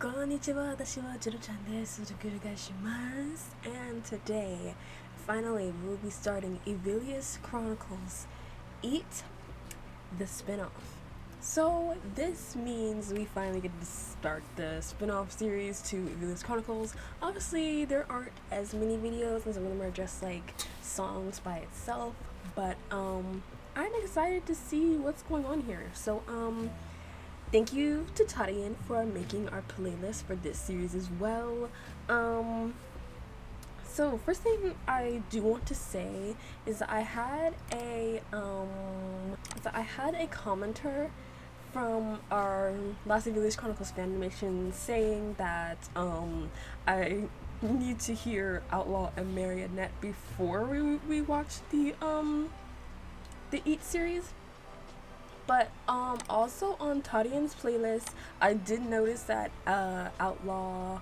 Konnichiwa, watashi wa JeidoChan desu. Onegaishimasu. And today, finally, we'll be starting Evillious Chronicles Eat, the spin-off. So this means we finally get to start the spin-off series to Evillious Chronicles. Obviously, there aren't as many videos, and some of them are just like songs by itself, but I'm excited to see what's going on here. So thank you to Tadian for making our playlist for this series as well. So first thing I do want to say is that I had a commenter from our last Evillious Chronicles fan animation saying that I need to hear Outlaw and Marionette before we watch the Eat series. But also on Tadian's playlist, I did notice that Outlaw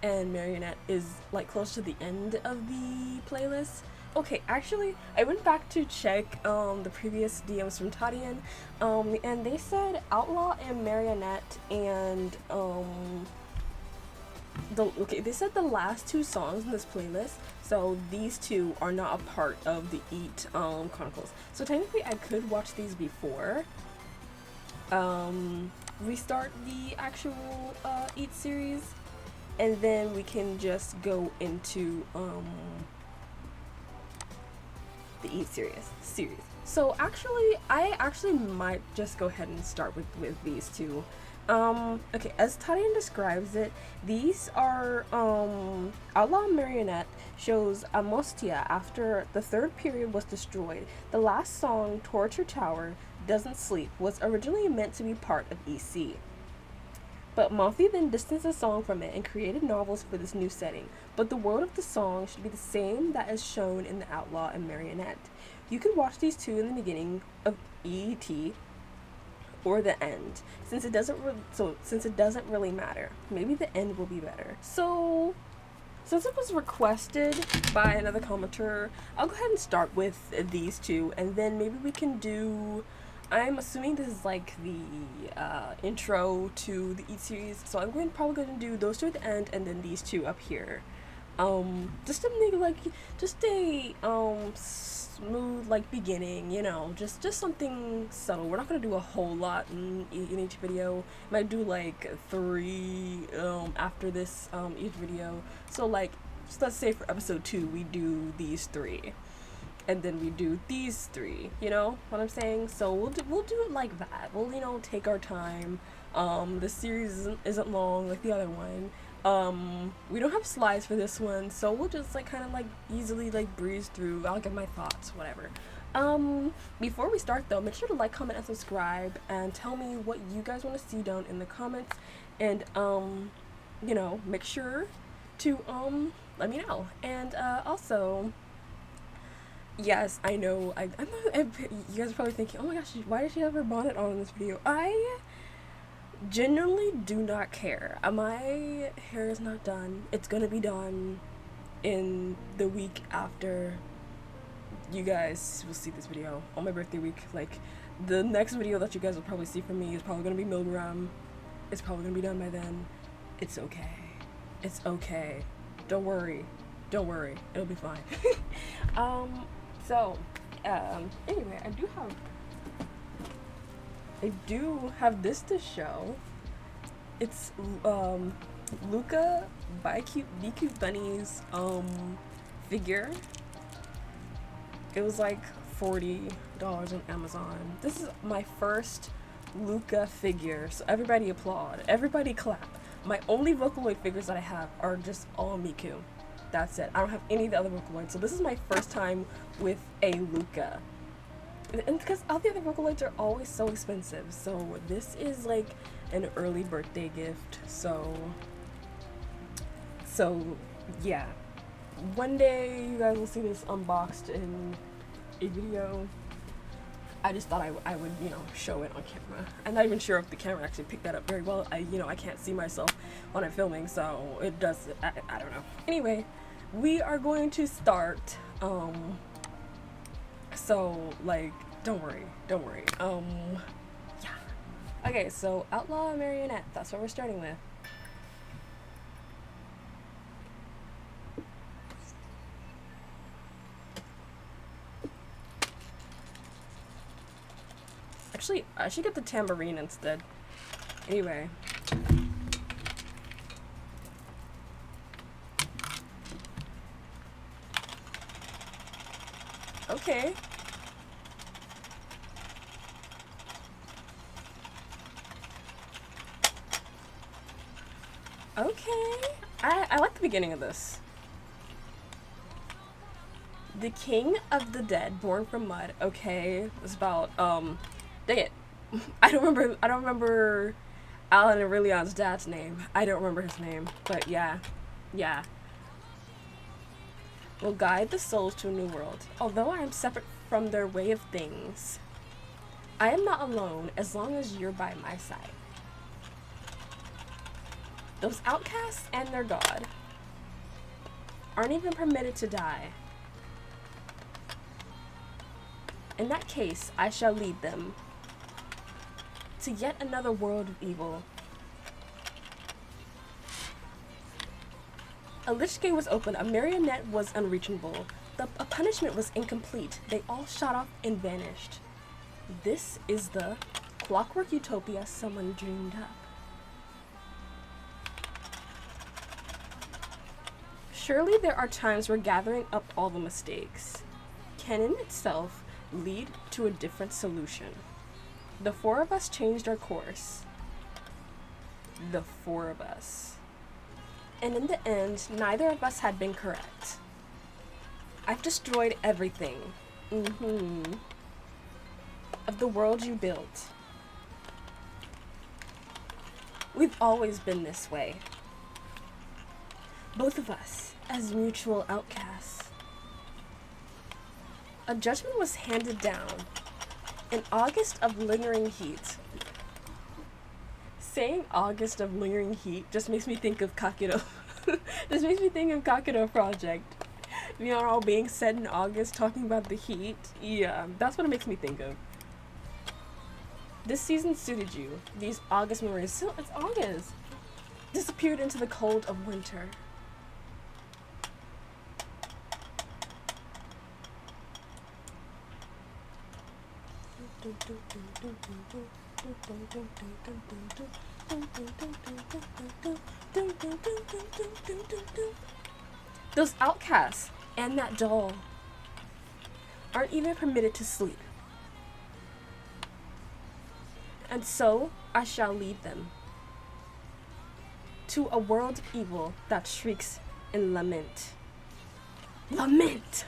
and Marionette is like close to the end of the playlist. Okay, actually, I went back to check the previous DMs from Tadian, and they said Outlaw and Marionette and they said the last two songs in this playlist, so these two are not a part of the Eat Chronicles. So technically I could watch these before we start the actual Eat series, and then we can just go into the Eat series. So actually, I might just go ahead and start with these two. Okay, as Tadian describes it, these are, Outlaw Marionette shows Amostia after the third period was destroyed. The last song, Torture Tower, Doesn't Sleep, was originally meant to be part of EC. But Monty then distanced the song from it and created novels for this new setting. But the world of the song should be the same that is shown in the Outlaw and Marionette. You could watch these two in the beginning of ET or the end, since it doesn't really matter. Maybe the end will be better. So since it was requested by another commenter, I'll go ahead and start with these two, and then maybe we can do, I'm assuming this is like the intro to the Eat series, so I'm probably going to do those two at the end and then these two up here. Just to make like just a smooth like beginning, you know, just something subtle. We're not gonna do a whole lot in each video. Might do like 3 after this each video. So like, let's say for episode 2 we do these 3, and then we do these 3. You know what I'm saying? So we'll do it like that. We'll, you know, take our time. The series isn't long like the other one. We don't have slides for this one, so we'll just like kind of like easily like breeze through. I'll give my thoughts, whatever. Before we start though, make sure to like, comment, and subscribe, and tell me what you guys want to see down in the comments, and you know, make sure to let me know. And also, yes, I know you guys are probably thinking, oh my gosh, why did she have her bonnet on in this video? I genuinely do not care. My hair is not done. It's gonna be done in the week after you guys will see this video, on my birthday week. Like, the next video that you guys will probably see from me is probably gonna be Milgram. It's probably gonna be done by then. It's okay. It's okay. Don't worry. It'll be fine. Anyway, I do have this to show. It's Luca by Be Cute Bunny's figure. It was like $40 on Amazon. This is my first Luca figure, so everybody applaud. Everybody clap. My only Vocaloid figures that I have are just all Miku. That's it. I don't have any of the other Vocaloids, so this is my first time with a Luca. And because all the other Vocaloids are always so expensive, so this is like an early birthday gift. So yeah, one day you guys will see this unboxed in a video. I just thought I would, you know, show it on camera. I'm not even sure if the camera actually picked that up very well. I can't see myself when I'm filming, so it does, I don't know. Anyway, we are going to start, so like, don't worry, yeah. Okay, so Outlaw Marionette, that's what we're starting with. Actually, I should get the tambourine instead. Anyway. Okay. Okay. I like the beginning of this. The king of the dead, born from mud. Okay. It's about, dang it. I don't remember Alan and Aurelion's dad's name. I don't remember his name. But yeah. Yeah. Will guide the souls to a new world. Although I am separate from their way of things, I am not alone as long as you're by my side. Those outcasts and their god aren't even permitted to die. In that case, I shall lead them to yet another world of evil. A lich gate was open, a marionette was unreachable, a punishment was incomplete, they all shot off and vanished. This is the clockwork utopia someone dreamed up. Surely there are times where gathering up all the mistakes can in itself lead to a different solution. The four of us changed our course. The four of us. And in the end, neither of us had been correct. I've destroyed everything. Of the world you built. We've always been this way. Both of us, as mutual outcasts. A judgment was handed down. An August of lingering heat. Saying August of lingering heat just makes me think of Kakiro. This makes me think of Kakiro Project. You know, all being set in August, talking about the heat. Yeah, that's what it makes me think of. This season suited you. These August memories, still it's August, disappeared into the cold of winter. Those outcasts and that doll aren't even permitted to sleep. And so I shall lead them to a world of evil that shrieks in lament. Lament!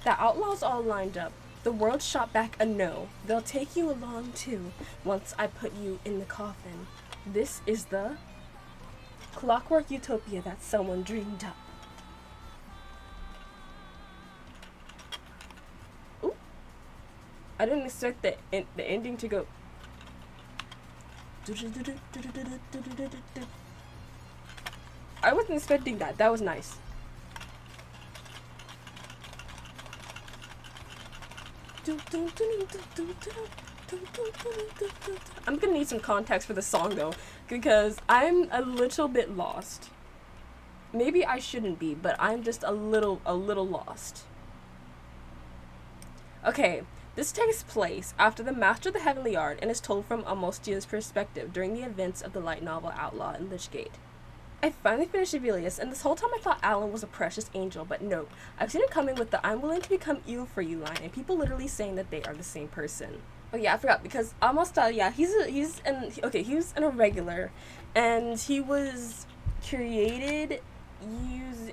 The outlaws all lined up. The world shot back a no. They'll take you along too, once I put you in the coffin. This is the clockwork utopia that someone dreamed up. Ooh. I didn't expect the ending to go. I wasn't expecting that. That was nice. I'm gonna need some context for the song though, because I'm a little bit lost. Maybe I shouldn't be, but I'm just a little lost. Okay, this takes place after the Master of the Heavenly Art and is told from Amostia's perspective during the events of the light novel Outlaw and Lichgate. I finally finished Evillious, and this whole time I thought Alan was a precious angel, but no. I've seen it coming with the I'm willing to become evil for you line, and people literally saying that they are the same person. Oh yeah, I forgot, because Amostia, yeah, he was an irregular, and he was created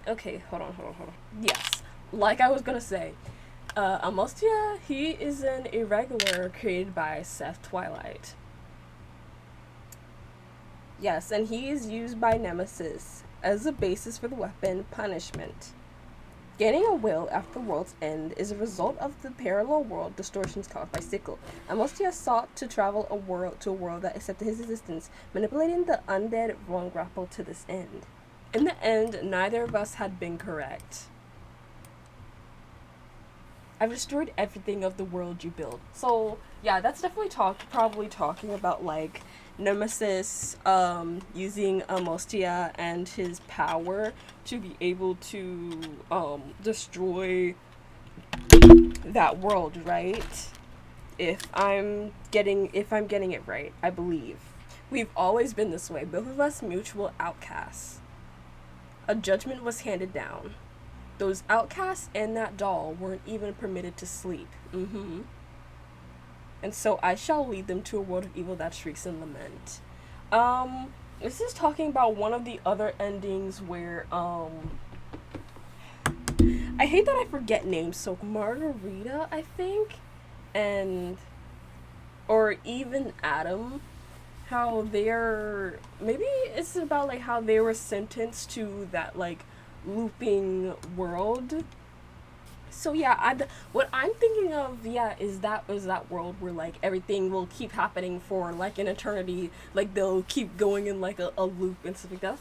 okay, hold on. Yes, like I was gonna say, Amostia, he is an irregular created by Seth Twilight. Yes, and he is used by Nemesis as a basis for the weapon punishment. Gaining a will after the world's end is a result of the parallel world distortions caused by Sickle. Amostia sought to travel to a world that accepted his existence, manipulating the undead Von Grapple to this end. In the end, neither of us had been correct. I've destroyed everything of the world you build. So yeah, that's definitely probably talking about like Nemesis using Amostia and his power to be able to destroy that world, right? If I'm getting it right, I believe. We've always been this way, both of us mutual outcasts. A judgment was handed down. Those outcasts and that doll weren't even permitted to sleep. And so I shall lead them to a world of evil that shrieks in lament. This is talking about one of the other endings where, I hate that I forget names, so Margarita, I think, and, or even Adam, how maybe it's about, like, how they were sentenced to that, like, looping world. So yeah, what I'm thinking of, yeah, is that world where like everything will keep happening for like an eternity, like they'll keep going in like a loop and stuff like that.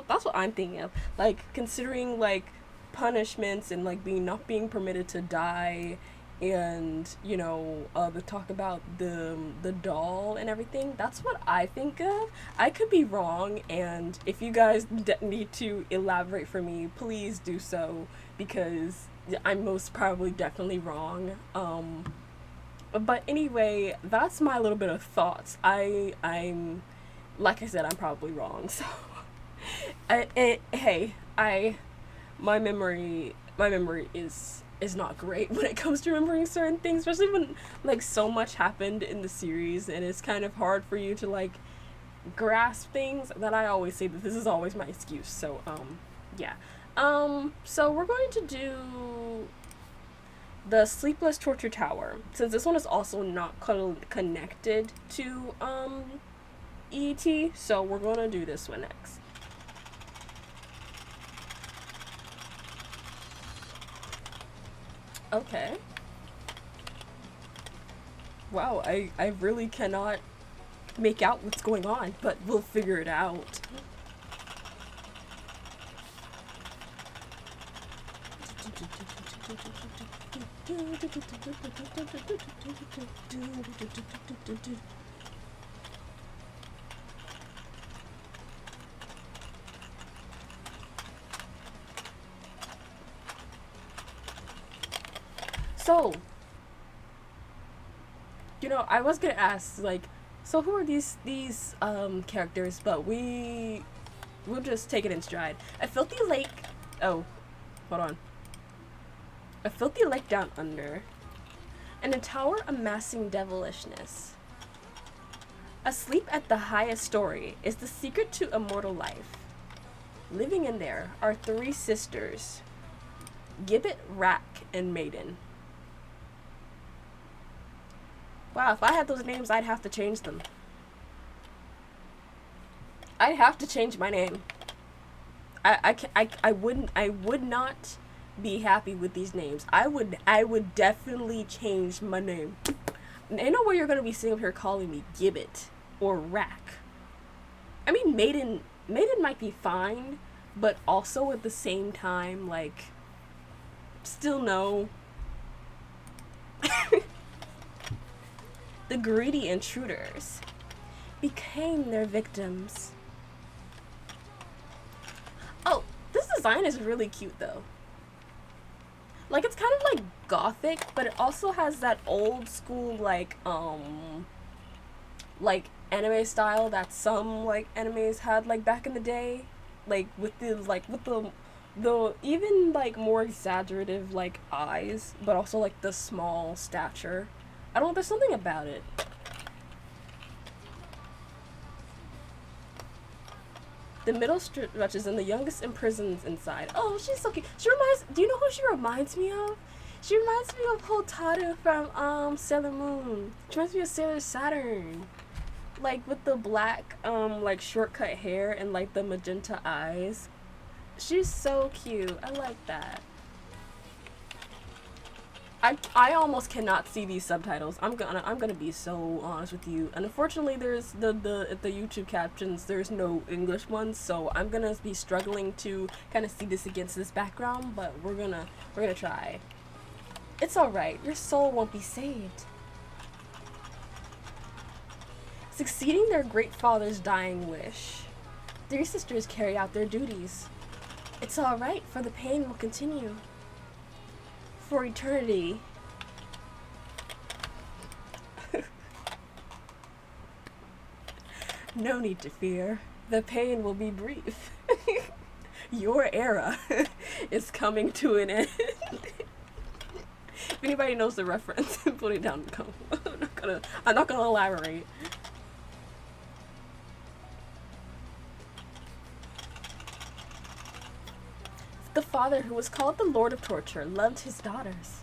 That's what I'm thinking of. Like considering like punishments and like not being permitted to die, and you know the talk about the doll and everything. That's what I think of. I could be wrong, and if you guys need to elaborate for me, please do so, because I'm most probably definitely wrong. But anyway, that's my little bit of thoughts. I'm like I said, I'm probably wrong. So, my memory is not great when it comes to remembering certain things, especially when like so much happened in the series and it's kind of hard for you to like grasp things. That I always say that this is always my excuse. So yeah. So we're going to do the Sleepless Torture Tower, since this one is also not connected to ET, so we're gonna do this one next. Okay. Wow, I really cannot make out what's going on, but we'll figure it out. So, you know, I was gonna ask, like, so who are these characters, but we'll just take it in stride. A filthy lake. Oh, hold on. A filthy lake down under, and a tower amassing devilishness. Asleep at the highest story is the secret to immortal life. Living in there are three sisters, Gibbet, Rack, and Maiden. Wow, if I had those names, I'd have to change them. I'd have to change my name. I would not be happy with these names. I would definitely change my name. I know where you're gonna be sitting up here calling me Gibbet or Rack. I mean, Maiden might be fine, but also at the same time, like, still no. The greedy intruders became their victims. Oh, this design is really cute though. Like, it's kind of like gothic, but it also has that old school like anime style that some like animes had like back in the day, like with the even like more exaggerative like eyes, but also like the small stature. I don't know, there's something about it. The middle stretches and the youngest imprisons inside. Oh, she's so cute. Do you know who she reminds me of? She reminds me of Hotaru from Sailor Moon. She reminds me of Sailor Saturn. Like with the black like shortcut hair and like the magenta eyes. She's so cute. I like that. I almost cannot see these subtitles. I'm gonna be so honest with you. And unfortunately, there's the YouTube captions. There's no English ones, so I'm gonna be struggling to kind of see this against this background. But we're gonna try. It's alright, your soul won't be saved. Succeeding their great father's dying wish, 3 sisters carry out their duties. It's alright, for the pain will continue. For eternity. No need to fear. The pain will be brief. Your era is coming to an end. If anybody knows the reference, put it down in the comments. I'm not gonna elaborate. The father, who was called the Lord of Torture, loved his daughters.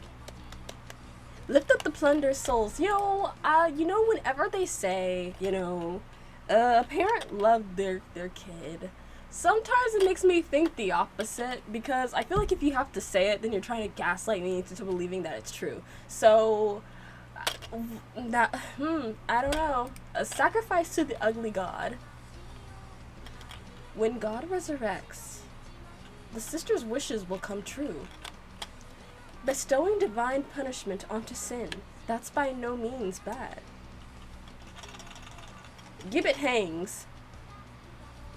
Lift up the plundered souls. You know, whenever they say, a parent loved their kid, sometimes it makes me think the opposite, because I feel like if you have to say it, then you're trying to gaslight me into believing that it's true. So, I don't know. A sacrifice to the ugly god. When God resurrects, the sisters' wishes will come true. Bestowing divine punishment onto sin, that's by no means bad. Gibbet hangs,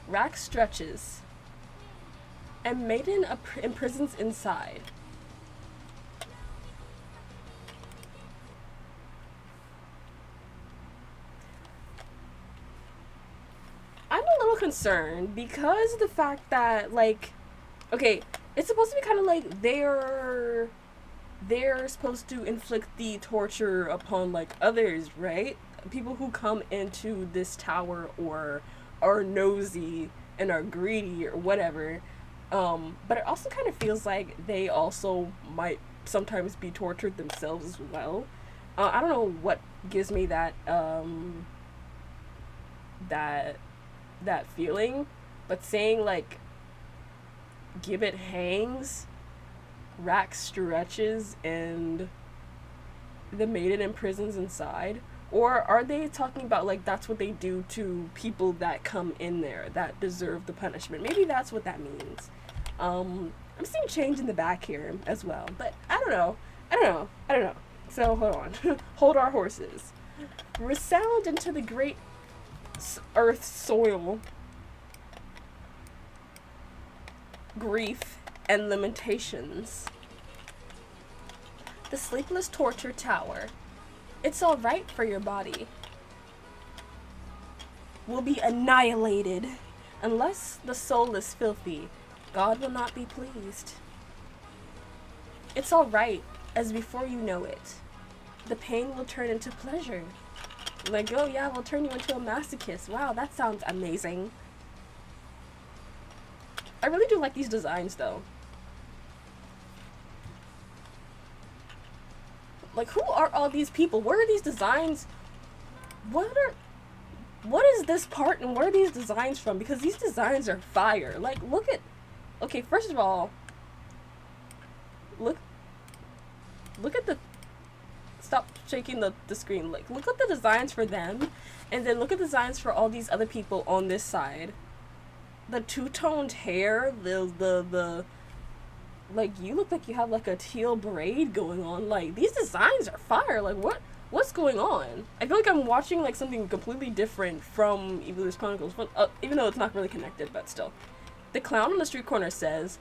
rack stretches, and maiden imprisons inside. I'm a little concerned because of the fact that, like, okay, it's supposed to be kind of like they're supposed to inflict the torture upon, like, others, right? People who come into this tower or are nosy and are greedy or whatever. But it also kind of feels like they also might sometimes be tortured themselves as well. I don't know what gives me that that feeling, but saying, like, gibbet hangs, rack stretches, and the maiden imprisons inside? Or are they talking about, like, that's what they do to people that come in there that deserve the punishment? Maybe that's what that means. I'm seeing change in the back here as well, but I don't know. So hold on. Hold our horses. Resound into the great earth soil, grief and lamentations. The Sleepless Torture Tower. It's alright for your body. Will be annihilated. Unless the soul is filthy, God will not be pleased. It's alright, as before you know it. The pain will turn into pleasure. Like, oh yeah, we'll turn you into a masochist. Wow, that sounds amazing. I really do like these designs, though. Like, who are all these people? Where are these designs? What is this part and where are these designs from? Because these designs are fire. Like, look at... Okay, first of all, look at the... Stop shaking the screen. Like, look at the designs for them, and then look at the designs for all these other people on this side. The two-toned hair, the like, you look like you have, like, a teal braid going on. Like, these designs are fire. Like, what's going on? I feel like I'm watching, like, something completely different from Evillious Chronicles, even though it's not really connected, but still. The clown on the street corner says,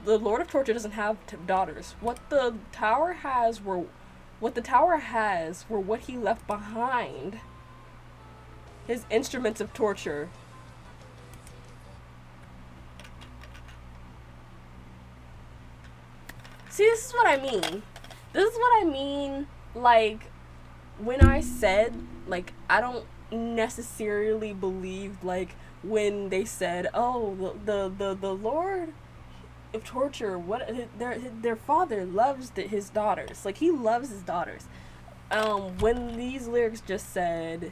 the Lord of Torture doesn't have daughters. What the tower has were what he left behind. His instruments of torture. See, this is what I mean. This is what I mean, like, when I said, like, I don't necessarily believe, like, when they said, oh, the Lord of Torture, what their father loves his daughters. Like, he loves his daughters. When these lyrics just said,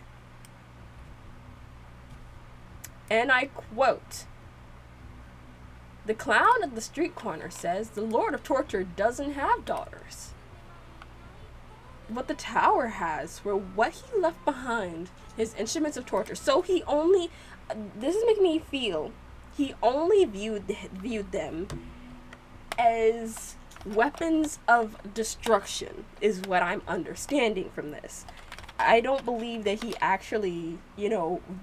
and I quote, the clown at the street corner says the Lord of Torture doesn't have daughters. What the tower has were what he left behind, his instruments of torture. So he only, this is making me feel, he only viewed them as weapons of destruction is what I'm understanding from this. I don't believe that he actually,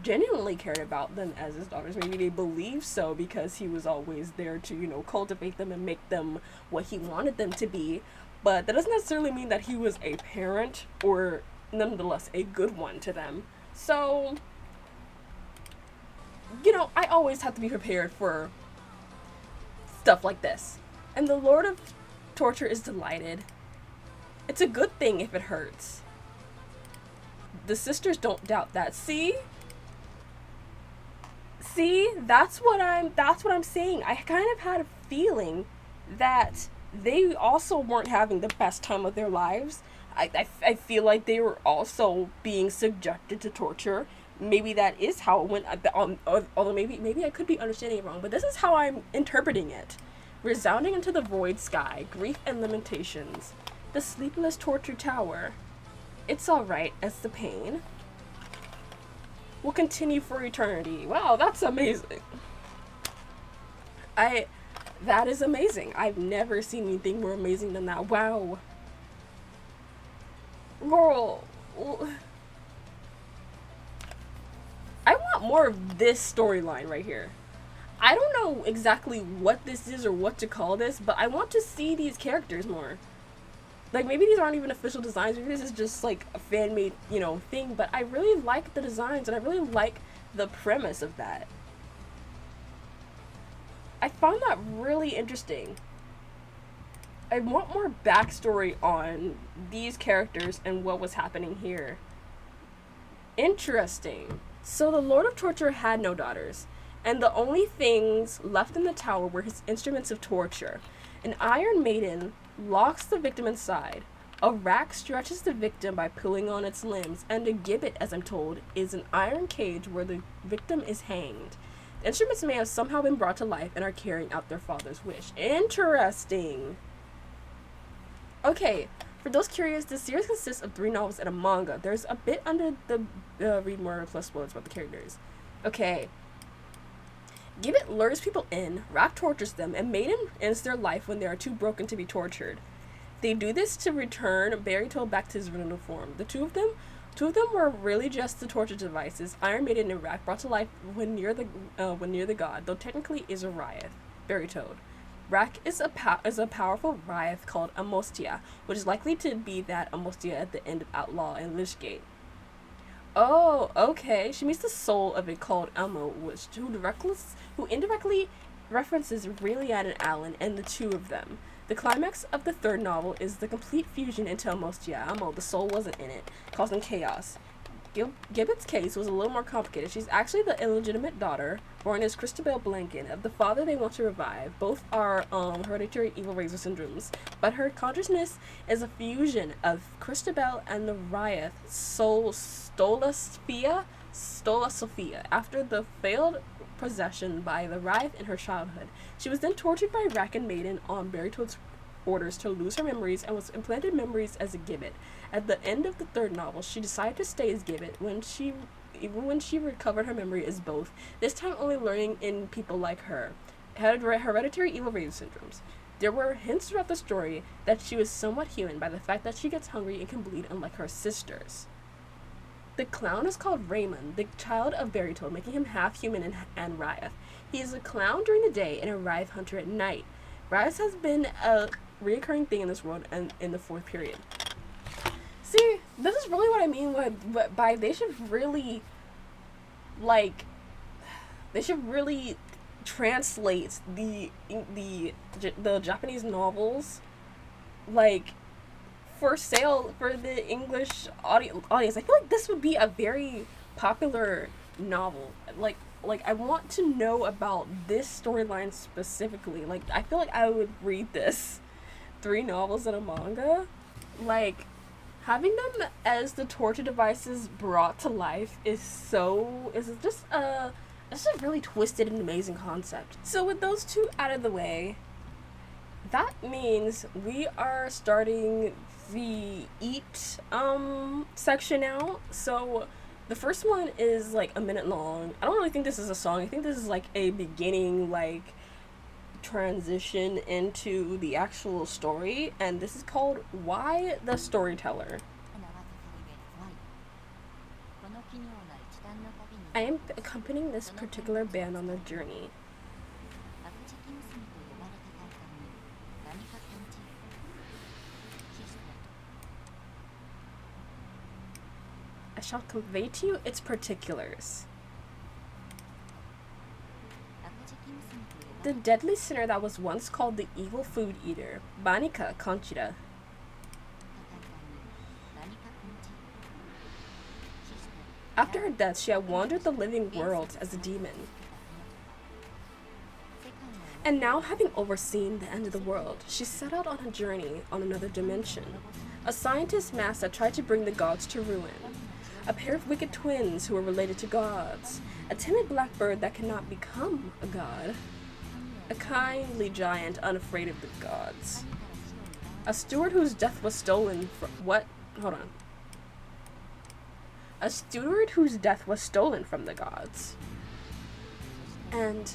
genuinely cared about them as his daughters. Maybe they believe so because he was always there to, cultivate them and make them what he wanted them to be. But that doesn't necessarily mean that he was a parent or nonetheless a good one to them. So, I always have to be prepared for stuff like this. And the Lord of Torture is delighted. It's a good thing if it hurts. The sisters don't doubt that. See, that's what I'm saying. I kind of had a feeling that they also weren't having the best time of their lives. I feel like they were also being subjected to torture. Maybe that is how it went. Although maybe I could be understanding it wrong, but this is how I'm interpreting it. Resounding into the void sky, grief and lamentations. The sleepless torture tower. It's alright as the pain will continue for eternity. Wow, that's amazing. That is amazing. I've never seen anything more amazing than that. Wow. Girl. I want more of this storyline right here. I don't know exactly what this is or what to call this, but I want to see these characters more. Like, maybe these aren't even official designs, maybe this is just, like, a fan-made, thing, but I really like the designs, and I really like the premise of that. I found that really interesting. I want more backstory on these characters and what was happening here. Interesting. So the Lord of Torture had no daughters, and the only things left in the tower were his instruments of torture. An iron maiden locks the victim inside. A rack stretches the victim by pulling on its limbs, and a gibbet, as I'm told, is an iron cage where the victim is hanged. The instruments may have somehow been brought to life and are carrying out their father's wish. Interesting. Okay, for those curious, this series consists of 3 novels and a manga. There's a bit under the read more plus spoilers about the characters. Okay. Gibbet lures people in, Rack tortures them, and Maiden ends their life when they are too broken to be tortured. They do this to return Beritold back to his original form. The two of them were really just the torture devices Iron Maiden and Rack brought to life when near the god, though technically is a Ryeth, Beritold. Rack is a powerful Ryeth called Amostia, which is likely to be that Amostia at the end of Outlaw and Lichgate. Oh, okay. She meets the soul of it called Elmo, who indirectly references Raylian and Alan and the two of them. The climax of the 3rd novel is the complete fusion into Amostia. Elmo, the soul wasn't in it, causing chaos. Gibbet's case was a little more complicated. She's actually the illegitimate daughter, born as Christabel Blanken, of the father they want to revive. Both are hereditary evil razor syndromes, but her consciousness is a fusion of Christabel and the Ryeth soul Stola Sophia, after the failed possession by the Ryeth in her childhood. She was then tortured by Rack and Maiden on Beritold's orders to lose her memories and was implanted memories as a Gibbet. At the end of the 3rd novel, she decided to stay as Gibbet even when she recovered her memory as both, this time only learning in people like her. Had hereditary evil razor syndromes. There were hints throughout the story that she was somewhat human by the fact that she gets hungry and can bleed unlike her sisters. The clown is called Raymond, the child of Beritold, making him half human and Ryeth. He is a clown during the day and a Ryeth hunter at night. Ryeth has been a reoccurring thing in this world and in the 4th period. See, this is really what I mean by they should really translate the Japanese novels for sale for the English audience. I feel like this would be a very popular novel. Like I want to know about this storyline specifically. I feel like I would read this 3 novels and a manga. Having them as the torture devices brought to life is just a really twisted and amazing concept. So with those 2 out of the way, that means we are starting the EAT section now. So the first one is a minute long. I don't really think this is a song. I think this is a beginning transition into the actual story, and this is called Why the Storyteller. I am accompanying this particular band on their journey. I shall convey to you its particulars. The deadly sinner that was once called the evil food eater, Banika Conchita. After her death, she had wandered the living world as a demon. And now, having overseen the end of the world, she set out on a journey on another dimension. A scientist master tried to bring the gods to ruin. A pair of wicked twins who were related to gods. A timid blackbird that cannot become a god. A kindly giant unafraid of the gods. A steward whose death was stolen from— what? Hold on. A steward whose death was stolen from the gods. And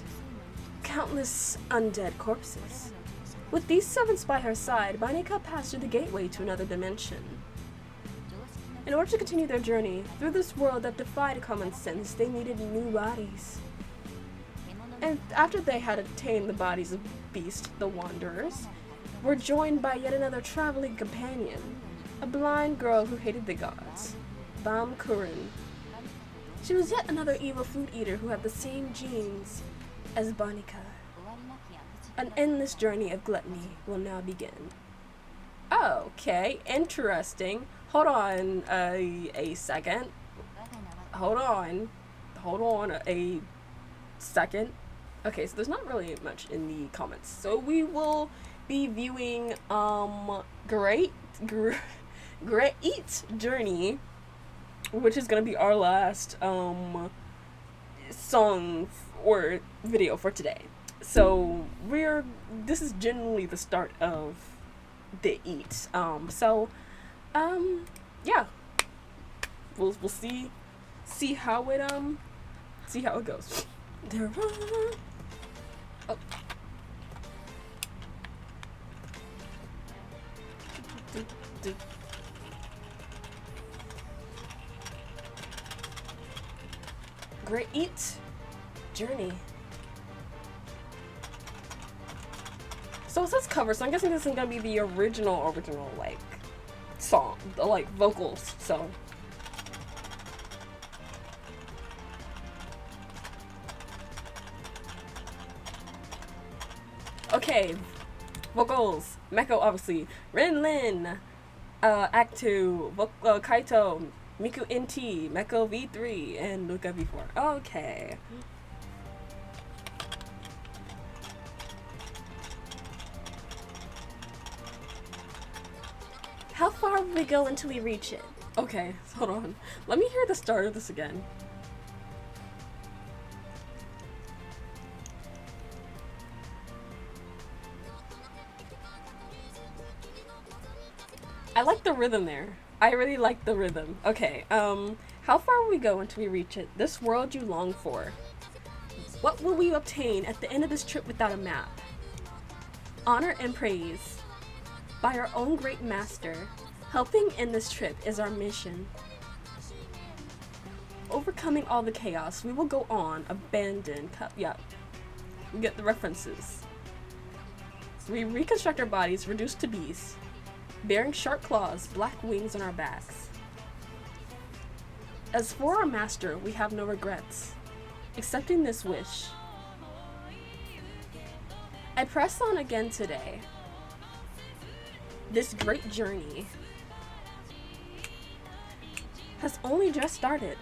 countless undead corpses. With these servants by her side, Banika passed through the gateway to another dimension. In order to continue their journey through this world that defied common sense, they needed new bodies. And after they had attained the bodies of Beast, the Wanderers, were joined by yet another traveling companion, a blind girl who hated the gods, Bam Kurin. She was yet another evil food eater who had the same genes as Banika. An endless journey of gluttony will now begin. Okay, interesting. Hold on a second. Hold on a second. Okay, so there's not really much in the comments. So we will be viewing grEAT Journey, which is gonna be our last song or video for today. So this is generally the start of the eat. Yeah. We'll see how it goes. Oh. grEAT Journey. So it says cover, so I'm guessing this is gonna be the original like song, like vocals. So okay, vocals. Meko, obviously. Rinlin, Act 2, Kaito, Miku NT, Meko V3, and Luca V4. Okay. How far will we go until we reach it? Okay, hold on. Let me hear the start of this again. I like the rhythm there. I really like the rhythm. Okay, how far will we go until we reach it? This world you long for. What will we obtain at the end of this trip without a map? Honor and praise. By our own great master. Helping in this trip is our mission. Overcoming all the chaos, we will go on, abandon, yeah, we get the references. We reconstruct our bodies, reduced to beasts, bearing sharp claws, black wings on our backs. As for our master, we have no regrets, accepting this wish. I press on again today. This great journey has only just started.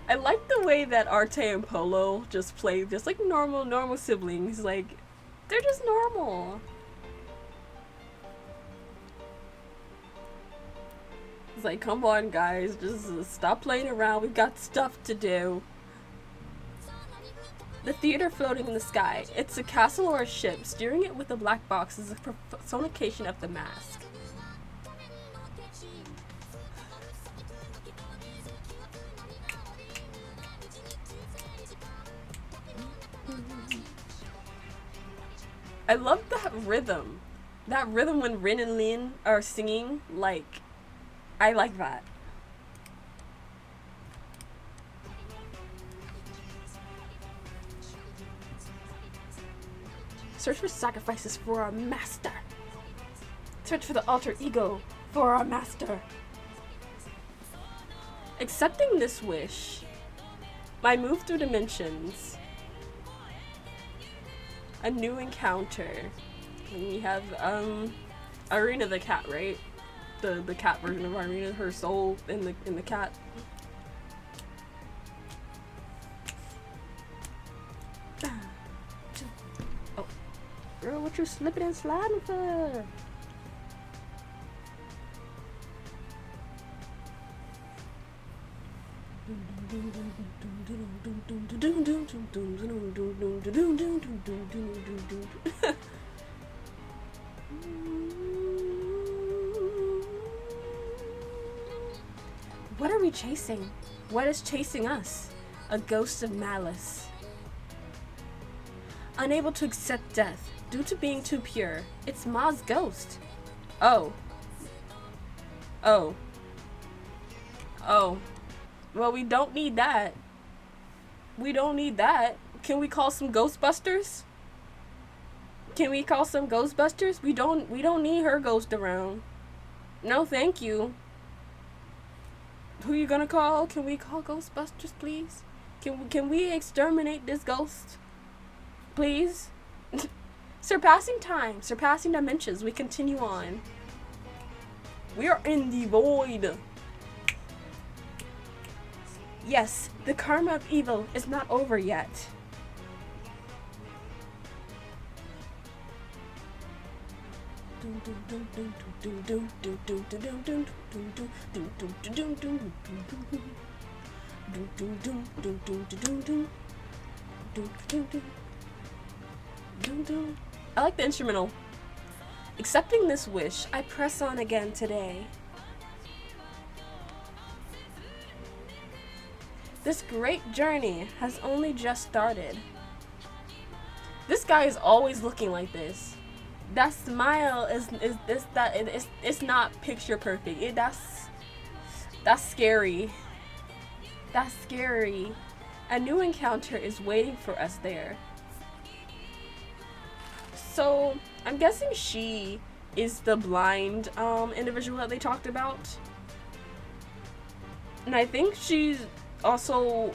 I like the way that Arte and Polo just play just like normal siblings. Like, they're just normal. It's like, come on, guys, just stop playing around. We've got stuff to do. The theater floating in the sky. It's a castle or a ship. Steering it with a black box is a personification of the mask. I love that rhythm. That rhythm when Rin and Lin are singing, like, I like that. Search for sacrifices for our master. Search for the alter ego for our master. Accepting this wish, my move through dimensions. A new encounter. And we have Irina the cat, right? The cat version of Irina, her soul in the cat. Oh, girl, what you slipping and sliding for? What are we chasing? What is chasing us? A ghost of malice. Unable to accept death due to being too pure. It's Ma's ghost. Oh. Oh. Oh. Well, we don't need that. We don't need that. Can we call some Ghostbusters? Can we call some Ghostbusters? We don't need her ghost around. No, thank you. Who you gonna call? Can we call Ghostbusters, please? Can we exterminate this ghost? Please? Surpassing time, surpassing dimensions, we continue on. We are in the void. Yes, the karma of evil is not over yet. I like the instrumental. Accepting this wish, I press on again today. This great journey has only just started. This guy is always looking like this. That smile it's not picture perfect. That's scary. That's scary. A new encounter is waiting for us there. So I'm guessing she is the blind individual that they talked about. And I think she's also,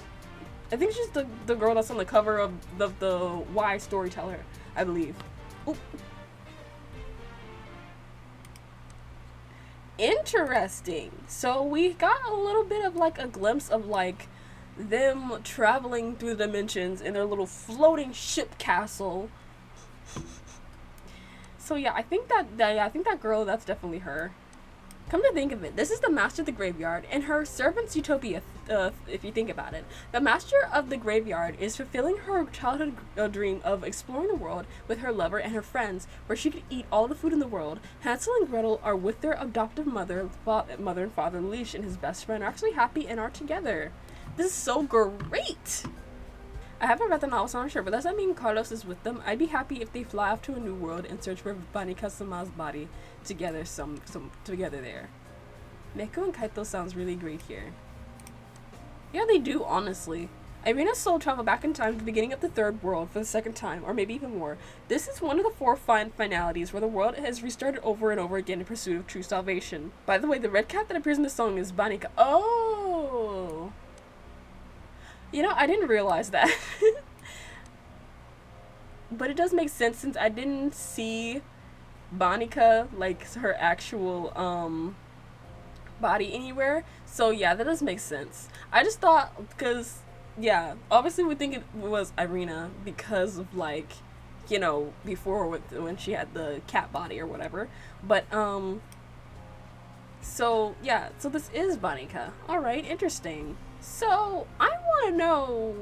I think she's the girl that's on the cover of the Y Storyteller, I believe. Oop. Interesting. So we got a little bit of like a glimpse of like them traveling through the dimensions in their little floating ship castle. So yeah, I think that girl, that's definitely her. Come to think of it, this is the master of the graveyard and her servant's utopia, if you think about it. The master of the graveyard is fulfilling her childhood dream of exploring the world with her lover and her friends, where she could eat all the food in the world. Hansel and Gretel are with their adoptive mother and father Leash, and his best friend are actually happy and are together. This is so great! I haven't read the novel, so I'm not sure, but does that mean Carlos is with them? I'd be happy if they fly off to a new world and search for Banika Sama's body together together there. Neko and Kaito sounds really great here. Yeah, they do, honestly. Irina's soul travel back in time to the beginning of the third world for the second time, or maybe even more. This is one of the 4 finalities where the world has restarted over and over again in pursuit of true salvation. By the way, the red cat that appears in the song is Banika. Oh! You know, I didn't realize that. But it does make sense since I didn't see Banika, like her actual body anywhere. So yeah, that does make sense. I just thought, because yeah, obviously we think it was Irina because of like, you know, before when she had the cat body or whatever. But So yeah, so this is Banika. All right, interesting. So I want to know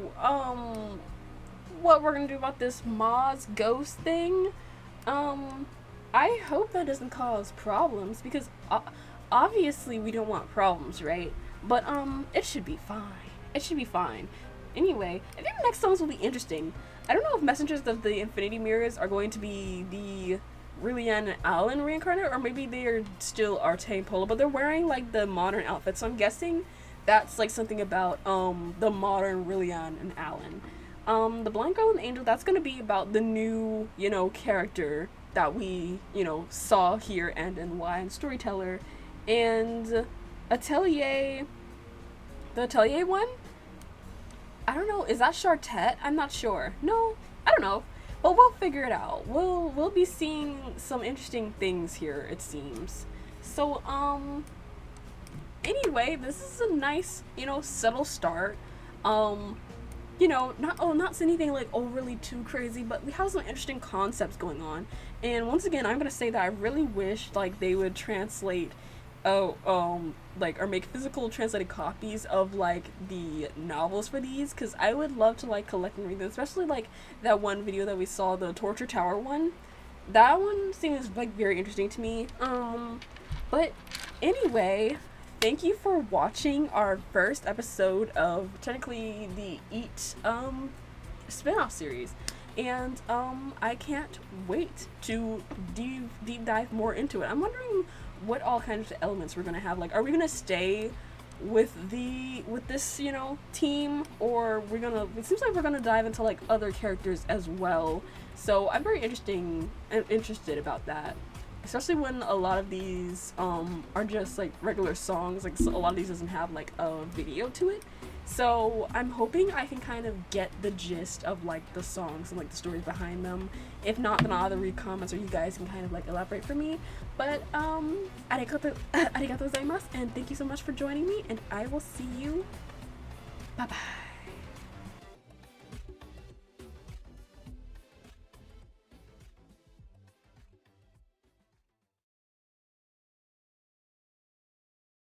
what we're gonna do about this Moz ghost thing. Um, I hope that doesn't cause problems because obviously we don't want problems, right? But it should be fine. It should be fine. Anyway, I think the next songs will be interesting. I don't know if Messengers of the Infinity Mirrors are going to be the Rillian and Alan reincarnated, or maybe they are still Arte and Polo, but they're wearing like the modern outfits, so I'm guessing that's like something about the modern Rillian and Alan. The Blind Girl and the Angel, that's gonna be about the new, character that we, saw here and in Y and Storyteller. And Atelier, the Atelier one? I don't know, is that Chartette? I'm not sure. No, I don't know. But we'll figure it out. We'll be seeing some interesting things here, it seems. So, anyway, this is a nice, subtle start. Not anything like overly too crazy, but we have some interesting concepts going on. And once again, I'm gonna say that I really wish like they would translate, or make physical translated copies of like the novels for these, because I would love to like collect and read them, especially like that one video that we saw, the Torture Tower one. That one seems like very interesting to me. But anyway, thank you for watching our first episode of technically the EAT spin-off series. And I can't wait to deep dive more into it. I'm wondering what all kinds of elements we're gonna have. Like, are we gonna stay with this, team, or it seems like we're gonna dive into like other characters as well. So I'm very interested about that. Especially when a lot of these are just like regular songs, like a lot of these doesn't have like a video to it. So I'm hoping I can kind of get the gist of like the songs and like the stories behind them. If not, then I'll either read comments or you guys can kind of like elaborate for me. But arigato gozaimasu, and thank you so much for joining me, and I will see you. Bye bye.